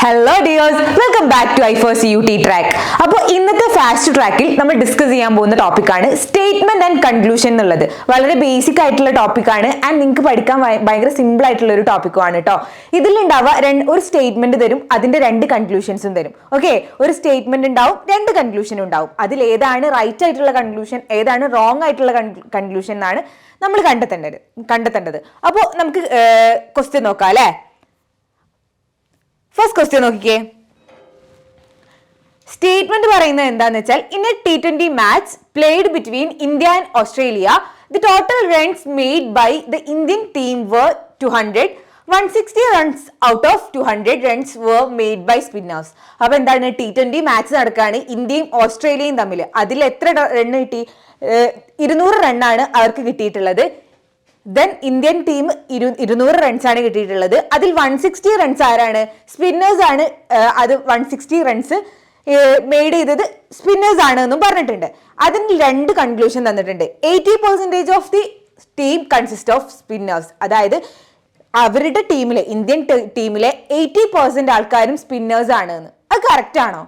Hello dears, welcome back to ഐഫേഴ്സ് UT track. അപ്പോൾ ഇന്നത്തെ ഫാസ്റ്റ് ട്രാക്കിൽ നമ്മൾ ഡിസ്കസ് ചെയ്യാൻ പോകുന്ന ടോപ്പിക്കാണ് സ്റ്റേറ്റ്മെന്റ് ആൻഡ് കൺക്ലൂഷൻ എന്നുള്ളത്. വളരെ ബേസിക് ആയിട്ടുള്ള ടോപ്പിക്കാണ് ആൻഡ് നിങ്ങൾക്ക് പഠിക്കാൻ ഭയങ്കര സിമ്പിൾ ആയിട്ടുള്ള ഒരു ടോപ്പിക്കുമാണ് കേട്ടോ. ഇതിലുണ്ടാവുക ഒരു സ്റ്റേറ്റ്മെന്റ് തരും, അതിന്റെ രണ്ട് കൺക്ലൂഷൻസും തരും. ഓക്കെ, ഒരു സ്റ്റേറ്റ്മെന്റ് ഉണ്ടാവും, രണ്ട് കൺക്ലൂഷനും ഉണ്ടാവും. അതിൽ ഏതാണ് റൈറ്റ് ആയിട്ടുള്ള കൺക്ലൂഷൻ, ഏതാണ് റോങ് ആയിട്ടുള്ള കൺക്ലൂഷൻ എന്നാണ് നമ്മൾ കണ്ടെത്തേണ്ടത്. അപ്പോൾ നമുക്ക് ക്വസ്റ്റ്യൻ നോക്കാം അല്ലേ. ഫസ്റ്റ് ക്വസ്റ്റ്യൻ നോക്കിക്കേ. സ്റ്റേറ്റ്മെന്റ് പറയുന്നത് എന്താന്ന് വെച്ചാൽ, in a T20 match played between India and Australia, the total runs made by the Indian team were 200. 160 runs out of 200 runs were made by spinners. അപ്പൊ എന്താണ്, T20 മാച്ച് നടക്കുകയാണ് ഇന്ത്യയും ഓസ്ട്രേലിയയും തമ്മിൽ. അതിൽ എത്ര റൺ കിട്ടി? 200 റണ്ണാണ് അവർക്ക് കിട്ടിയിട്ടുള്ളത്. ദെൻ ഇന്ത്യൻ ടീം 200 റൺസ് ആണ് കിട്ടിയിട്ടുള്ളത്. അതിൽ 160 റൺസ് ആരാണ്? സ്പിന്നേഴ്സ് ആണ്. അത് 160 റൺസ് മെയ്ഡ് ചെയ്തത് സ്പിന്നേഴ്സ് ആണ് എന്നും പറഞ്ഞിട്ടുണ്ട്. അതിന് രണ്ട് കൺക്ലൂഷൻ തന്നിട്ടുണ്ട്. 80% of the team consist of spinners. അതായത് അവരുടെ ടീമിലെ, ഇന്ത്യൻ ടീമിലെ 80% ആൾക്കാരും സ്പിന്നേഴ്സ് ആണ് എന്ന്. അത് കറക്റ്റ് ആണോ?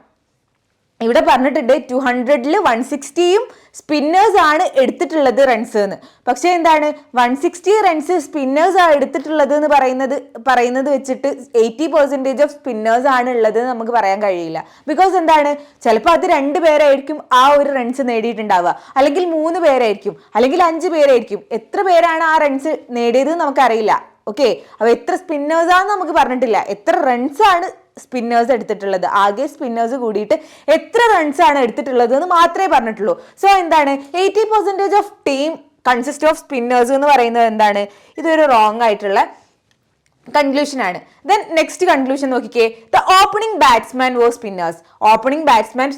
ഇവിടെ പറഞ്ഞിട്ടുണ്ട് 200-ൽ 160യും സ്പിന്നേഴ്സ് ആണ് എടുത്തിട്ടുള്ളത് റൺസ് എന്ന്. പക്ഷെ എന്താണ്, 160 റൺസ് സ്പിന്നേഴ്സ് ആണ് എടുത്തിട്ടുള്ളത് എന്ന് പറയുന്നത് വെച്ചിട്ട് 80% ഓഫ് സ്പിന്നേഴ്സ് ആണ് ഉള്ളത് നമുക്ക് പറയാൻ കഴിയില്ല. ബിക്കോസ് എന്താണ്, ചിലപ്പോൾ അത് 2 പേരായിരിക്കും ആ ഒരു റൺസ് നേടിയിട്ടുണ്ടാവുക, അല്ലെങ്കിൽ 3 പേരായിരിക്കും, അല്ലെങ്കിൽ 5 പേരായിരിക്കും. എത്ര പേരാണ് ആ റൺസ് നേടിയത് നമുക്കറിയില്ല. ഓക്കെ, അപ്പൊ എത്ര സ്പിന്നേഴ്സ് ആണെന്ന് നമുക്ക് പറഞ്ഞിട്ടില്ല. എത്ര റൺസ് ആണ് സ്പിന്നേഴ്സ് എടുത്തിട്ടുള്ളത്, ആകെ സ്പിന്നേഴ്സ് കൂടിയിട്ട് എത്ര റൺസ് ആണ് എടുത്തിട്ടുള്ളത് എന്ന് മാത്രമേ പറഞ്ഞിട്ടുള്ളൂ. സോ എന്താണ്, 80% of team consist of spinners എന്ന് പറയുന്നത് എന്താണ്, ഇതൊരു റോങ് ആയിട്ടുള്ള കൺക്ലൂഷൻ ആണ്. ദെൻ നെക്സ്റ്റ് കൺക്ലൂഷൻ നോക്കിക്കേ. The opening batsman was spinners. Opening batsman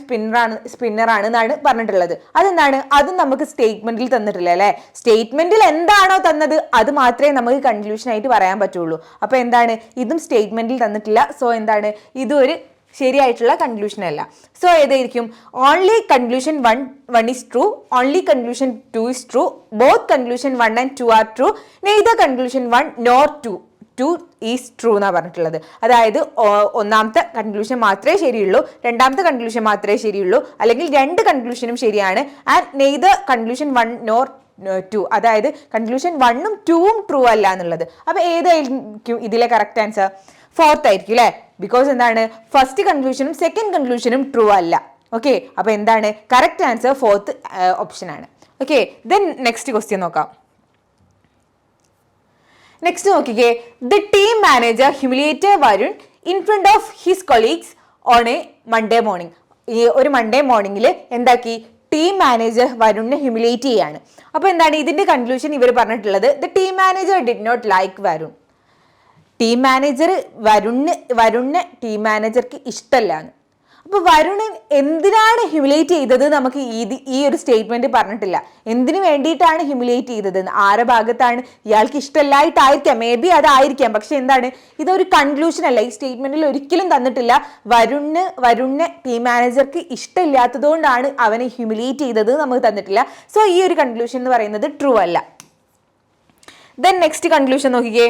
spinner ആണ് എന്നാണ് പറഞ്ഞിട്ടുള്ളത്. അതെന്താണ്, അതും നമുക്ക് സ്റ്റേറ്റ്മെന്റിൽ തന്നിട്ടില്ല അല്ലെ. സ്റ്റേറ്റ്മെന്റിൽ എന്താണോ തന്നത് അത് മാത്രമേ നമുക്ക് കൺക്ലൂഷൻ ആയിട്ട് പറയാൻ പറ്റുള്ളൂ. അപ്പൊ എന്താണ്, ഇതും സ്റ്റേറ്റ്മെന്റിൽ തന്നിട്ടില്ല. സോ എന്താണ്, ഇതും ഒരു ശരിയായിട്ടുള്ള കൺക്ലൂഷൻ അല്ല. സോ ഏതായിരിക്കും? Only conclusion 1 is true, only conclusion 2 is true, both conclusion 1 and 2 are true, neither conclusion 1 nor 2 is true എന്നാണ് പറഞ്ഞിട്ടുള്ളത്. അതായത് ഒന്നാമത്തെ കൺക്ലൂഷൻ മാത്രമേ ശരിയുള്ളൂ, രണ്ടാമത്തെ കൺക്ലൂഷൻ മാത്രമേ ശരിയുള്ളൂ, അല്ലെങ്കിൽ രണ്ട് കൺക്ലൂഷനും ശരിയാണ്. ആൻഡ് നെയ്തർ കൺക്ലൂഷൻ 1 nor 2, അതായത് കൺക്ലൂഷൻ 1ഉം 2ഉം ട്രൂ അല്ല എന്നുള്ളത്. അപ്പൊ ഏതായിരിക്കും ഇതിലെ കറക്റ്റ് ആൻസർ? ഫോർത്ത് ആയിരിക്കും അല്ലെ. ബിക്കോസ് എന്താണ്, ഫസ്റ്റ് കൺക്ലൂഷനും സെക്കൻഡ് കൺക്ലൂഷനും ട്രൂ അല്ല. ഓക്കെ, അപ്പൊ എന്താണ് കറക്റ്റ് ആൻസർ? ഫോർത്ത് ഓപ്ഷൻ ആണ്. ഓക്കെ, ദെൻ നെക്സ്റ്റ് ക്വസ്റ്റ്യൻ നോക്കാം. നെക്സ്റ്റ് നോക്കിക്കേ. The team manager humiliated Varun in front of his colleagues on a Monday morning. ഈ ഒരു മൺഡേ മോർണിംഗിൽ എന്താക്കി, ടീം മാനേജർ വരുണിനെ ഹ്യൂമിലിയേറ്റ് ചെയ്യാണ്. അപ്പോൾ എന്താണ് ഇതിന്റെ കൺക്ലൂഷൻ? ഇവർ പറഞ്ഞിട്ടുള്ളത് the team manager did not like Varun. Team manager വരുണിനെ ടീം മാനേജർക്ക് ഇഷ്ടമല്ല. അപ്പൊ വരുണൻ എന്തിനാണ് ഹ്യൂമിലേറ്റ് ചെയ്തത് നമുക്ക് ഈ ഒരു സ്റ്റേറ്റ്മെന്റ് പറഞ്ഞിട്ടില്ല. എന്തിനു വേണ്ടിയിട്ടാണ് ഹ്യൂമിലേറ്റ് ചെയ്തത്, ആരുടെ ഭാഗത്താണ്, ഇയാൾക്ക് ഇഷ്ടമല്ലായിട്ടായിരിക്കാം, മേ ബി അതായിരിക്കാം. പക്ഷെ എന്താണ്, ഇതൊരു കൺക്ലൂഷൻ അല്ല. ഈ സ്റ്റേറ്റ്മെന്റിൽ ഒരിക്കലും തന്നിട്ടില്ല വരുണിനെ ടീം മാനേജർക്ക് ഇഷ്ടമില്ലാത്തത് കൊണ്ടാണ് അവനെ ഹ്യൂമിലേറ്റ് ചെയ്തത് നമുക്ക് തന്നിട്ടില്ല. സോ ഈ ഒരു കൺക്ലൂഷൻ എന്ന് പറയുന്നത് ട്രൂ അല്ല. ദെൻ നെക്സ്റ്റ് കൺക്ലൂഷൻ നോക്കിക്കേ.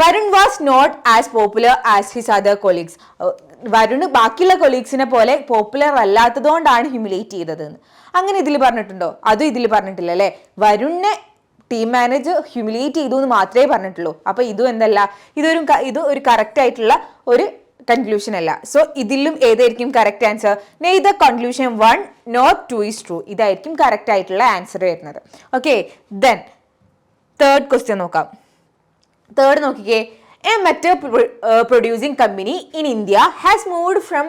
Varun was not as popular as his other colleagues. Varun ബാക്കിയുള്ള കൊളീഗ്സിനെ പോലെ പോപ്പുലർ അല്ലാത്തതുകൊണ്ടാണ് ഹ്യൂമിലേറ്റ് ചെയ്തതെന്ന്. അങ്ങനെ ഇതിൽ പറഞ്ഞിട്ടുണ്ടോ? അതും ഇതിൽ പറഞ്ഞിട്ടില്ല അല്ലെ. വരുണിനെ ടീം മാനേജർ ഹ്യൂമിലേറ്റ് ചെയ്തു എന്ന് മാത്രമേ പറഞ്ഞിട്ടുള്ളൂ. അപ്പൊ ഇതും എന്തല്ല, ഇത് ഒരു കറക്റ്റ് ആയിട്ടുള്ള ഒരു കൺക്ലൂഷൻ അല്ല. സോ ഇതിലും ഏതായിരിക്കും correct answer? Neither conclusion 1 nor 2 is true. ഇതായിരിക്കും കറക്റ്റ് ആയിട്ടുള്ള ആൻസർ വരുന്നത്. ഓക്കെ, ദെൻ തേർഡ് ക്വസ്റ്റ്യൻ നോക്കാം. തേർഡ് നോക്കിക്കേ. A metal producing company in India has moved from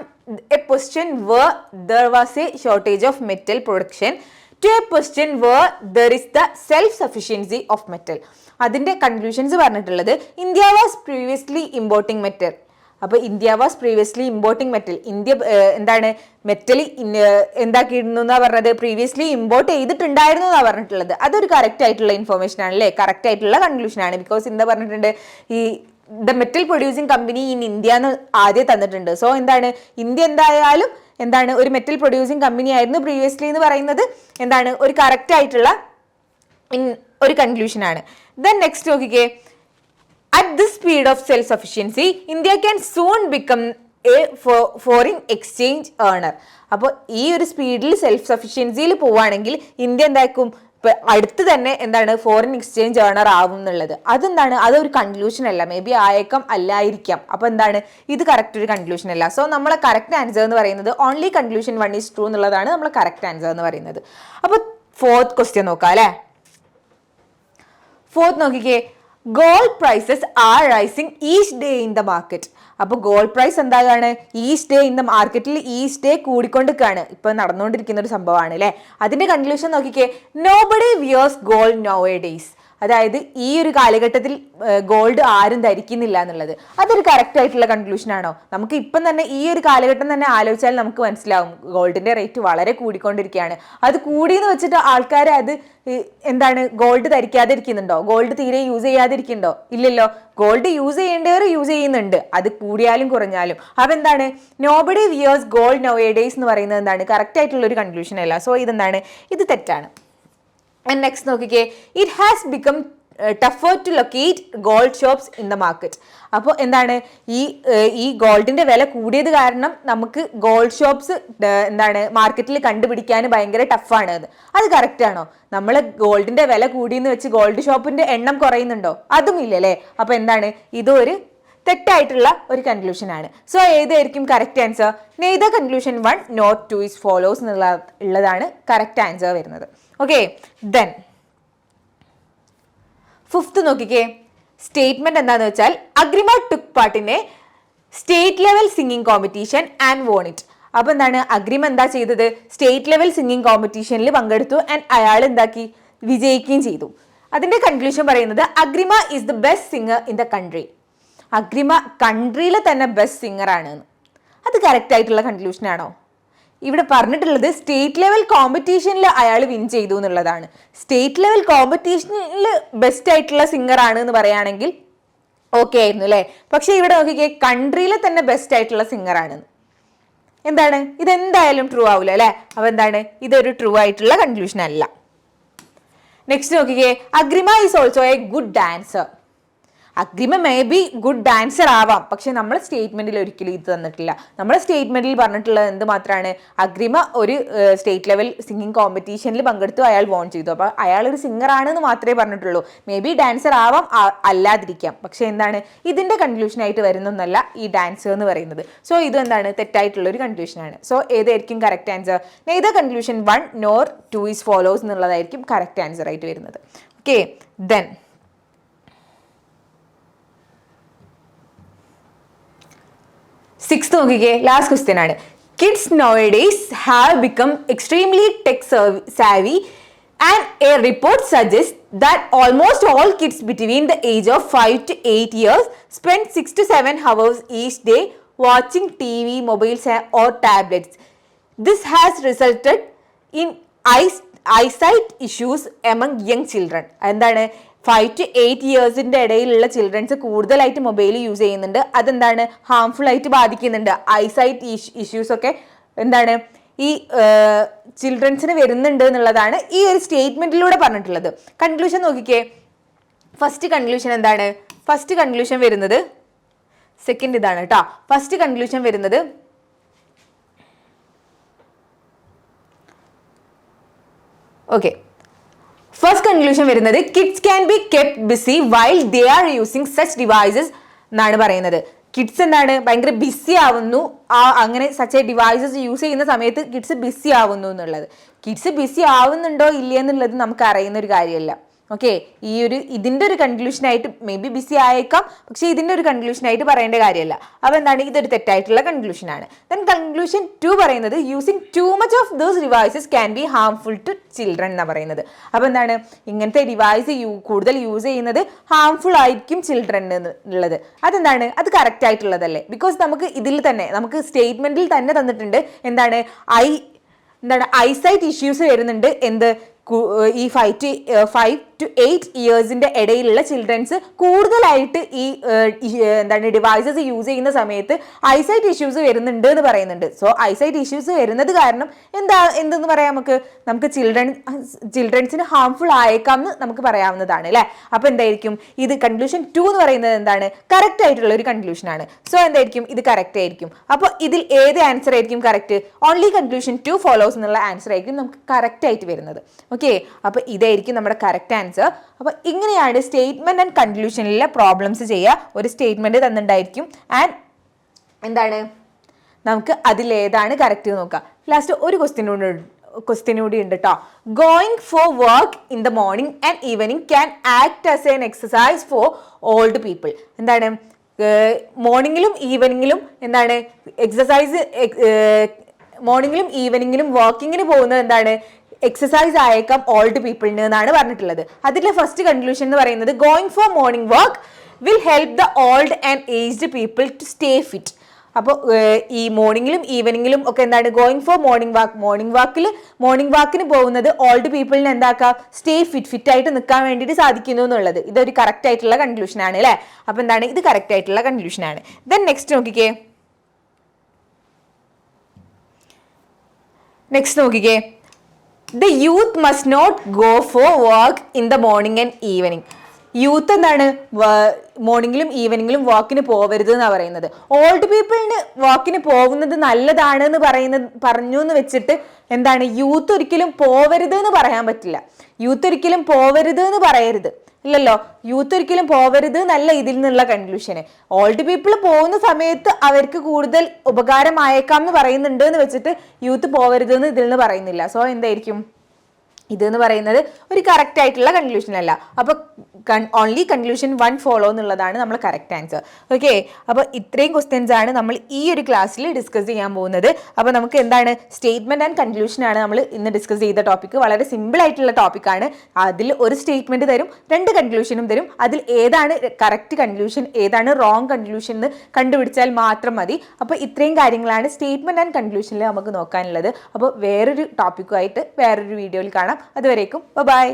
a position where there was a shortage of metal production to a position where there is the self sufficiency of metal. അതിന്റെ conclusions പറഞ്ഞിട്ടുള്ളത് India was previously importing metal. അപ്പൊ India was previously importing metal. India എന്താണ് metal എന്താക്കിയിരുന്നു എന്നാ പറഞ്ഞത്? Previously import ചെയ്തിട്ടുണ്ടായിരുന്നു എന്നാ പറഞ്ഞിട്ടുള്ളത്. അതൊരു കറക്റ്റ് ആയിട്ടുള്ള ഇൻഫോർമേഷൻ ആണ് അല്ലേ, കറക്റ്റ് ആയിട്ടുള്ള കൺക്ലൂഷൻ ആണ്. ബിക്കോസ് എന്താ പറഞ്ഞിട്ടുണ്ട്, ഈ the metal producing company in India എന്ന് ആദ്യം തന്നിട്ടുണ്ട്. സോ എന്താണ്, ഇന്ത്യ എന്തായാലും എന്താണ് ഒരു മെറ്റൽ പ്രൊഡ്യൂസിംഗ് കമ്പനി ആയിരുന്നു പ്രീവിയസ്ലി എന്ന് പറയുന്നത് എന്താണ് ഒരു കറക്റ്റ് ആയിട്ടുള്ള ഒരു കൺക്ലൂഷൻ ആണ്. ദെൻ നെക്സ്റ്റ് നോക്കിക്കേ. At this speed of self-sufficiency, India can soon become a foreign exchange earner. അപ്പോൾ ഈ ഒരു സ്പീഡിൽ സെൽഫ് സഫിഷ്യൻസിയിൽ പോവുകയാണെങ്കിൽ ഇന്ത്യ എന്താക്കും അടുത്ത് തന്നെ എന്താണ് ഫോറിൻ എക്സ്ചേഞ്ച് ഏർണർ ആവും എന്നുള്ളത്. അതെന്താണ്, അതൊരു കൺക്ലൂഷൻ അല്ല, മേ ബി ആയേക്കാം അല്ലായിരിക്കാം. അപ്പോൾ എന്താണ്, ഇത് കറക്റ്റ് ഒരു കൺക്ലൂഷൻ അല്ല. സോ നമ്മളെ കറക്റ്റ് ആൻസർ എന്ന് പറയുന്നത് ഓൺലി കൺക്ലൂഷൻ 1 ഈസ് ട്രൂ എന്നുള്ളതാണ് നമ്മളെ കറക്റ്റ് ആൻസർ എന്ന് പറയുന്നത്. അപ്പോൾ 4th ക്വസ്റ്റ്യൻ നോക്കാം അല്ലേ. 4th നോക്കിക്കേ, gold prices are rising each day in the market. അപ്പോൾ ഗോൾഡ് പ്രൈസ് എന്താണ്, ഈച്ച് ഡേ ഇൻ ദ മാർക്കറ്റിൽ ഈച്ച് ഡേ കൂടിക്കൊണ്ടിരിക്കുകയാണ്, ഇപ്പൊ നടന്നുകൊണ്ടിരിക്കുന്ന ഒരു സംഭവമാണ് അല്ലേ. അതിന്റെ കൺക്ലൂഷൻ നോക്കിക്കേ, nobody wears gold nowadays. അതായത് ഈ ഒരു കാലഘട്ടത്തിൽ ഗോൾഡ് ആരും ധരിക്കുന്നില്ല എന്നുള്ളത് അതൊരു കറക്റ്റ് ആയിട്ടുള്ള കൺക്ലൂഷൻ ആണോ? നമുക്ക് ഇപ്പം തന്നെ ഈ ഒരു കാലഘട്ടം തന്നെ ആലോചിച്ചാൽ നമുക്ക് മനസ്സിലാവും ഗോൾഡിന്റെ റേറ്റ് വളരെ കൂടിക്കൊണ്ടിരിക്കുകയാണ്. അത് കൂടിയെന്ന് വെച്ചിട്ട് ആൾക്കാർ അത് എന്താണ് ഗോൾഡ് ധരിക്കാതെ ഇരിക്കുന്നുണ്ടോ? ഗോൾഡ് തീരെ യൂസ് ചെയ്യാതിരിക്കുന്നുണ്ടോ? ഇല്ലല്ലോ. ഗോൾഡ് യൂസ് ചെയ്യേണ്ടവർ യൂസ് ചെയ്യുന്നുണ്ട്, അത് കൂടിയാലും കുറഞ്ഞാലും. അപ്പം എന്താണ്, nobody wears gold now A days എന്ന് പറയുന്നത് എന്താണ്, കറക്റ്റ് ആയിട്ടുള്ള ഒരു കൺക്ലൂഷൻ അല്ല. സോ ഇതെന്താണ്, ഇത് തെറ്റാണ്. ആൻഡ് നെക്സ്റ്റ് നോക്കിക്കേ, it has become tougher to locate gold shops in the market. അപ്പോൾ എന്താണ്, ഈ ഗോൾഡിന്റെ വില കൂടിയത് കാരണം നമുക്ക് ഗോൾഡ് ഷോപ്സ് എന്താണ് മാർക്കറ്റിൽ കണ്ടുപിടിക്കാൻ ഭയങ്കര ടഫാണ്. അത് കറക്റ്റ് ആണോ? നമ്മൾ ഗോൾഡിന്റെ വില കൂടിയെന്ന് വെച്ച് ഗോൾഡ് ഷോപ്പിന്റെ എണ്ണം കുറയുന്നുണ്ടോ? അതും ഇല്ലല്ലേ. അപ്പോൾ എന്താണ്, ഇതൊരു തെറ്റായിട്ടുള്ള ഒരു കൺക്ലൂഷൻ ആണ്. സോ ഏതായിരിക്കും correct answer? Neither conclusion 1 nor 2 is follows എന്നുള്ളതാണ് കറക്റ്റ് ആൻസർ വരുന്നത്. ഓക്കെ, ദെൻ 5th നോക്കിക്കേ, സ്റ്റേറ്റ്മെന്റ് എന്താണെന്ന് വെച്ചാൽ Agrima took part in a state level singing competition and won it. അപ്പൊ എന്താണ്, അഗ്രിമ എന്താ ചെയ്തത്, സ്റ്റേറ്റ് ലെവൽ സിംഗിങ് കോമ്പറ്റീഷനിൽ പങ്കെടുത്തു ആൻഡ് അയാൾ എന്താക്കി, വിജയിക്കുകയും ചെയ്തു. അതിന്റെ കൺക്ലൂഷൻ പറയുന്നത് Agrima is the best singer in the country. Agrima കൺട്രിയിലെ തന്നെ ബെസ്റ്റ് സിംഗർ ആണ്. അത് കറക്റ്റ് ആയിട്ടുള്ള കൺക്ലൂഷൻ ആണോ? ഇവിടെ പറഞ്ഞിട്ടുള്ളത് സ്റ്റേറ്റ് ലെവൽ കോമ്പറ്റീഷനിൽ അയാൾ വിൻ ചെയ്തു എന്നുള്ളതാണ്. സ്റ്റേറ്റ് ലെവൽ കോമ്പറ്റീഷനിൽ ബെസ്റ്റ് ആയിട്ടുള്ള സിംഗർ ആണ് എന്ന് പറയുകയാണെങ്കിൽ ഓക്കെ ആയിരുന്നു അല്ലേ. പക്ഷെ ഇവിടെ നോക്കിക്കേ, കൺട്രിയിലെ തന്നെ ബെസ്റ്റ് ആയിട്ടുള്ള സിംഗർ ആണ്. എന്താണ്, ഇതെന്തായാലും ട്രൂ ആവില്ല അല്ലേ. അപ്പൊ എന്താണ്, ഇതൊരു ട്രൂ ആയിട്ടുള്ള കൺക്ലൂഷൻ അല്ല. നെക്സ്റ്റ് നോക്കിക്കേ, Agrima is also A good dancer. Agrima may be good dancer ആവാം, പക്ഷെ നമ്മൾ സ്റ്റേറ്റ്മെന്റിൽ ഒരിക്കലും ഇത് തന്നിട്ടില്ല. നമ്മൾ സ്റ്റേറ്റ്മെന്റിൽ പറഞ്ഞിട്ടുള്ളത് എന്ത് മാത്രമാണ്, അഗ്രിമ ഒരു സ്റ്റേറ്റ് ലെവൽ സിംഗിങ് കോമ്പറ്റീഷനിൽ പങ്കെടുത്തു, അയാൾ വോൺ ചെയ്തു. അപ്പോൾ അയാൾ ഒരു സിംഗർ ആണെന്ന് മാത്രമേ പറഞ്ഞിട്ടുള്ളൂ. മേ ബി ഡാൻസർ ആവാം, അല്ലാതിരിക്കാം. പക്ഷെ എന്താണ്, ഇതിന്റെ കൺക്ലൂഷൻ ആയിട്ട് വരുന്നൊന്നല്ല ഈ ഡാൻസർ എന്ന് പറയുന്നത്. സോ ഇത് എന്താണ്, തെറ്റായിട്ടുള്ള ഒരു കൺക്ലൂഷനാണ്. സോ ഏതായിരിക്കും correct answer? Neither conclusion 1 nor 2 is follows എന്നുള്ളതായിരിക്കും കറക്റ്റ് ആൻസർ ആയിട്ട് വരുന്നത്. ഓക്കെ, ദെൻ 6th നോക്കിക്കേ, ലാസ്റ്റ് ക്വസ്റ്റ്യൻ ആണ്. Kids nowadays have become extremely tech savvy and a report suggests that almost all kids between the age of 5 to 8 years spend 6 to 7 hours each day watching TV, mobiles or tablets. This has resulted in eyesight issues among young children. എന്താണ്, 5 to 8 ഇയേഴ്സിന്റെ ഇടയിലുള്ള children's കൂടുതലായിട്ട് mobile use ചെയ്യുന്നുണ്ട്. അതെന്താണ്, harmful ആയിട്ട് ബാധിക്കുന്നുണ്ട്. Eyesight issues ഒക്കെ എന്താണ് ഈ ചിൽഡ്രൻസിന് വരുന്നുണ്ട് എന്നുള്ളതാണ് ഈ ഒരു സ്റ്റേറ്റ്മെന്റിലൂടെ പറഞ്ഞിട്ടുള്ളത്. കൺക്ലൂഷൻ നോക്കിക്കേ, ഫസ്റ്റ് കൺക്ലൂഷൻ എന്താണ്? ഫസ്റ്റ് കൺക്ലൂഷൻ വരുന്നത് സെക്കൻഡ് ഇതാണ് കേട്ടോ. ഫസ്റ്റ് കൺക്ലൂഷൻ വരുന്നത് ഓക്കെ, ഫസ്റ്റ് കൺക്ലൂഷൻ വരുന്നത് kids can be kept busy while they are using such devices എന്നാണ് പറയുന്നത്. കിഡ്സ് എന്താണ്, ഭയങ്കര ബിസി ആവുന്നു, അങ്ങനെ സച്ച് എ ഡിവൈസസ് യൂസ് ചെയ്യുന്ന സമയത്ത് കിഡ്സ് ബിസി ആവുന്നു എന്നുള്ളത്. കിഡ്സ് ബിസി ആവുന്നുണ്ടോ ഇല്ല എന്നുള്ളത് നമുക്ക് അറിയുന്ന ഒരു കാര്യമല്ല. ഓക്കെ, ഇതിന്റെ ഒരു കൺക്ലൂഷനായിട്ട് മേ ബി ബിസി ആയേക്കാം, പക്ഷെ ഇതിന്റെ ഒരു കൺക്ലൂഷനായിട്ട് പറയേണ്ട കാര്യമല്ല. അപ്പോൾ എന്താണ്, ഇതൊരു തെറ്റായിട്ടുള്ള കൺക്ലൂഷനാണ്. ദെൻ കൺക്ലൂഷൻ 2 പറയുന്നത് using too much of those devices can be harmful to children എന്നാണ് പറയുന്നത്. അപ്പോൾ എന്താണ്, ഇങ്ങനത്തെ ഡിവൈസ് കൂടുതൽ യൂസ് ചെയ്യുന്നത് ഹാംഫുൾ ആയിരിക്കും ചിൽഡ്രൻ എന്നുള്ളത്. അതെന്താണ്, അത് കറക്റ്റ് ആയിട്ടുള്ളതല്ലേ? ബിക്കോസ് നമുക്ക് ഇതിൽ തന്നെ നമുക്ക് സ്റ്റേറ്റ്മെന്റിൽ തന്നെ തന്നിട്ടുണ്ട് എന്താണ്, ഐസൈറ്റ് ഇഷ്യൂസ് വരുന്നുണ്ട്. എന്ത്, ഈ 5 to to 8 ഇയേഴ്സിന്റെ ഇടയിലുള്ള ചിൽഡ്രൻസ് കൂടുതലായിട്ട് ഈ എന്താണ് ഡിവൈസസ് യൂസ് ചെയ്യുന്ന സമയത്ത് ഐസൈറ്റ് ഇഷ്യൂസ് വരുന്നുണ്ട് എന്ന് പറയുന്നുണ്ട്. സോ ഐസൈറ്റ് ഇഷ്യൂസ് വരുന്നത് കാരണം എന്തെന്ന് പറയാം, നമുക്ക് ചിൽഡ്രൻസിന് ഹാർംഫുൾ ആയേക്കാം എന്ന് നമുക്ക് പറയാവുന്നതാണ് അല്ലെ. അപ്പൊ എന്തായിരിക്കും ഇത് കൺക്ലൂഷൻ 2 എന്ന് പറയുന്നത് എന്താണ്, കറക്റ്റ് ആയിട്ടുള്ള ഒരു കൺക്ലൂഷൻ ആണ്. സോ എന്തായിരിക്കും ഇത് കറക്റ്റ് ആയിരിക്കും. അപ്പോൾ ഇതിൽ ഏത് ആൻസർ ആയിരിക്കും കറക്റ്റ്? ഓൺലി കൺക്ലൂഷൻ 2 ഫോളോസ് എന്നുള്ള ആൻസർ ആയിരിക്കും നമുക്ക് കറക്റ്റ് ആയിട്ട് വരുന്നത്. ഓക്കെ, അപ്പൊ ഇതായിരിക്കും നമ്മുടെ കറക്റ്റ് ആൻസർ. അപ്പൊ ഇങ്ങനെയാണ് സ്റ്റേറ്റ്മെന്റ് ആൻഡ് കൺക്ലൂഷനിലെ പ്രോബ്ലംസ് ചെയ്യുക. ഒരു സ്റ്റേറ്റ്മെന്റ് തന്നിട്ടുണ്ടായിരിക്കും ആൻഡ് എന്താണ് നമുക്ക് അതിലേതാണ് കറക്റ്റ് നോക്കാം. ലാസ്റ്റ് ഒരു ക്വസ്റ്റ്യൻ കൂടി ഉണ്ട് കേട്ടോ. Going for work in the morning and evening can act as an exercise for old people. എന്താണ് മോർണിംഗിലും ഈവനിങ്ങിലും എന്താണ് എക്സസൈസ്, മോർണിംഗിലും ഈവനിങ്ങിലും വാക്കിങ്ങിന് പോകുന്നത് എന്താണ് എക്സസൈസ് ആയേക്കാം ഓൾഡ് പീപ്പിളിന് എന്നാണ് പറഞ്ഞിട്ടുള്ളത്. അതിലെ ഫസ്റ്റ് കൺക്ലൂഷൻ എന്ന് പറയുന്നത് going for morning walk will help the old and aged people to stay fit. അപ്പോൾ ഈ മോർണിംഗിലും ഈവനിങ്ങിലും ഒക്കെ എന്താണ് ഗോയിങ് ഫോർ മോർണിംഗ് വാക്കിന് പോകുന്നത് ഓൾഡ് പീപ്പിളിന് എന്താക്കാം സ്റ്റേ ഫിറ്റ് ആയിട്ട് നിൽക്കാൻ വേണ്ടിയിട്ട് സാധിക്കുന്നു എന്നുള്ളത് ഇതൊരു കറക്റ്റ് ആയിട്ടുള്ള കൺക്ലൂഷൻ ആണ് അല്ലേ. അപ്പൊ എന്താണ് ഇത് കറക്റ്റ് ആയിട്ടുള്ള കൺക്ലൂഷൻ ആണ്. ദെൻ നെക്സ്റ്റ് നോക്കിക്കേ the youth must not go for work in the morning and evening. Youth എന്താണ് മോർണിംഗിലും ഈവനിങ്ങിലും വാക്കിന് പോവരുത് എന്നാണ് പറയുന്നത്. ഓൾഡ് പീപ്പിളിന് വാക്കിന് പോകുന്നത് നല്ലതാണ് എന്ന് പറഞ്ഞു എന്ന് വെച്ചിട്ട് എന്താണ് യൂത്ത് ഒരിക്കലും പോവരുത് എന്ന് പറയാൻ പറ്റില്ല. യൂത്ത് ഒരിക്കലും പോവരുത് എന്ന് പറയരുത്, ഇല്ലല്ലോ. യൂത്ത് ഒരിക്കലും പോവരുത് എന്നല്ല ഇതിൽ നിന്നുള്ള കൺക്ലൂഷന്. ഓൾഡ് പീപ്പിൾ പോകുന്ന സമയത്ത് അവർക്ക് കൂടുതൽ ഉപകാരമായേക്കാം എന്ന് പറയുന്നുണ്ട് എന്ന് വെച്ചിട്ട് യൂത്ത് പോവരുത് എന്ന് ഇതിൽ നിന്ന് പറയുന്നില്ല. സോ എന്തായിരിക്കും ഇതെന്ന് പറയുന്നത് ഒരു കറക്റ്റ് ആയിട്ടുള്ള കൺക്ലൂഷൻ അല്ല. അപ്പൊ ഓൺലി കൺക്ലൂഷൻ 1 ഫോളോ എന്നുള്ളതാണ് നമ്മൾ കറക്റ്റ് ആൻസർ. ഓക്കെ, അപ്പൊ ഇത്രയും ക്വസ്റ്റ്യൻസ് ആണ് നമ്മൾ ഈ ഒരു ക്ലാസ്സിൽ ഡിസ്കസ് ചെയ്യാൻ പോകുന്നത്. അപ്പൊ നമുക്ക് എന്താണ് സ്റ്റേറ്റ്മെന്റ് ആൻഡ് കൺക്ലൂഷൻ ആണ് നമ്മൾ ഇന്ന് ഡിസ്കസ് ചെയ്ത ടോപ്പിക്. വളരെ സിമ്പിൾ ആയിട്ടുള്ള ടോപ്പിക്കാണ്. അതിൽ ഒരു സ്റ്റേറ്റ്മെന്റ് തരും, 2 കൺക്ലൂഷനും തരും. അതിൽ ഏതാണ് കറക്റ്റ് കൺക്ലൂഷൻ ഏതാണ് റോങ് കൺക്ലൂഷൻ എന്ന് കണ്ടുപിടിച്ചാൽ മാത്രം മതി. അപ്പോൾ ഇത്രയും കാര്യങ്ങളാണ് സ്റ്റേറ്റ്മെന്റ് ആൻഡ് കൺക്ലൂഷനിൽ നമുക്ക് നോക്കാനുള്ളത്. അപ്പോൾ വേറൊരു ടോപ്പിക്കുമായിട്ട് വേറൊരു വീഡിയോയിൽ കാണാം. അതുവരേക്കും ബൈ.